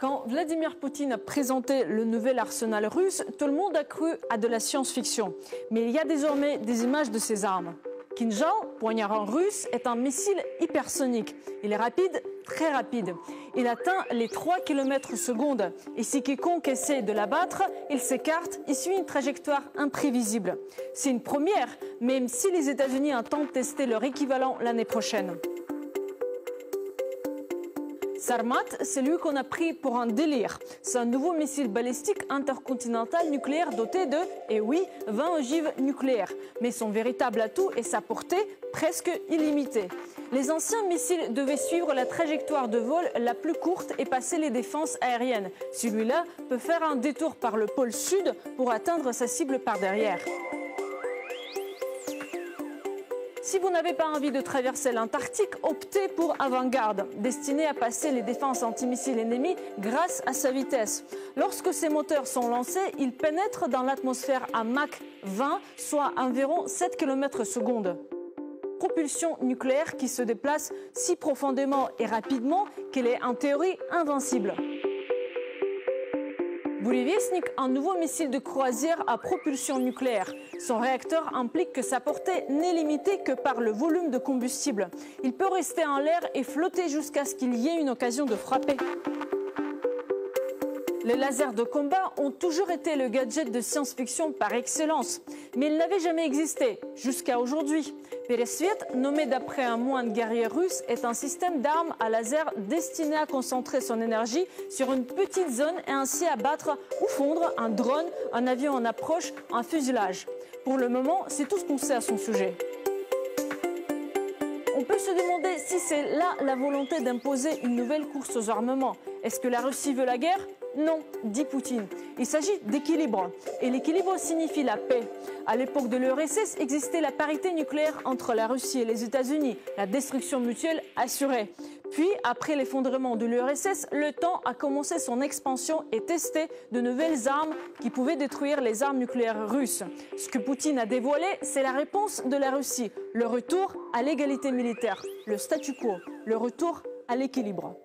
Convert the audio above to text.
Quand Vladimir Poutine a présenté le nouvel arsenal russe, tout le monde a cru à de la science-fiction. Mais il y a désormais des images de ces armes. Kinjal, poignard russe, est un missile hypersonique. Il est rapide, très rapide. Il atteint les 3 km/s. Et si quiconque essaie de l'abattre, il s'écarte et suit une trajectoire imprévisible. C'est une première, même si les États-Unis entendent tester leur équivalent l'année prochaine. Sarmat, c'est lui qu'on a pris pour un délire. C'est un nouveau missile balistique intercontinental nucléaire doté de, et oui, 20 ogives nucléaires. Mais son véritable atout est sa portée presque illimitée. Les anciens missiles devaient suivre la trajectoire de vol la plus courte et passer les défenses aériennes. Celui-là peut faire un détour par le pôle sud pour atteindre sa cible par derrière. Si vous n'avez pas envie de traverser l'Antarctique, optez pour Avangard, destiné à passer les défenses antimissiles ennemies grâce à sa vitesse. Lorsque ses moteurs sont lancés, ils pénètrent dans l'atmosphère à Mach 20, soit environ 7 km/s. Propulsion nucléaire qui se déplace si profondément et rapidement qu'elle est en théorie invincible. Burevestnik, un nouveau missile de croisière à propulsion nucléaire. Son réacteur implique que sa portée n'est limitée que par le volume de combustible. Il peut rester en l'air et flotter jusqu'à ce qu'il y ait une occasion de frapper. Les lasers de combat ont toujours été le gadget de science-fiction par excellence, mais ils n'avaient jamais existé, jusqu'à aujourd'hui. Peresviet, nommé d'après un moine guerrier russe, est un système d'armes à laser destiné à concentrer son énergie sur une petite zone et ainsi abattre ou fondre un drone, un avion en approche, un fuselage. Pour le moment, c'est tout ce qu'on sait à son sujet. On peut se demander si c'est là la volonté d'imposer une nouvelle course aux armements. Est-ce que la Russie veut la guerre ? Non, dit Poutine. Il s'agit d'équilibre. Et l'équilibre signifie la paix. À l'époque de l'URSS existait la parité nucléaire entre la Russie et les États-Unis, la destruction mutuelle assurée. Puis, après l'effondrement de l'URSS, le temps a commencé son expansion et testé de nouvelles armes qui pouvaient détruire les armes nucléaires russes. Ce que Poutine a dévoilé, c'est la réponse de la Russie, le retour à l'égalité militaire, le statu quo, le retour à l'équilibre.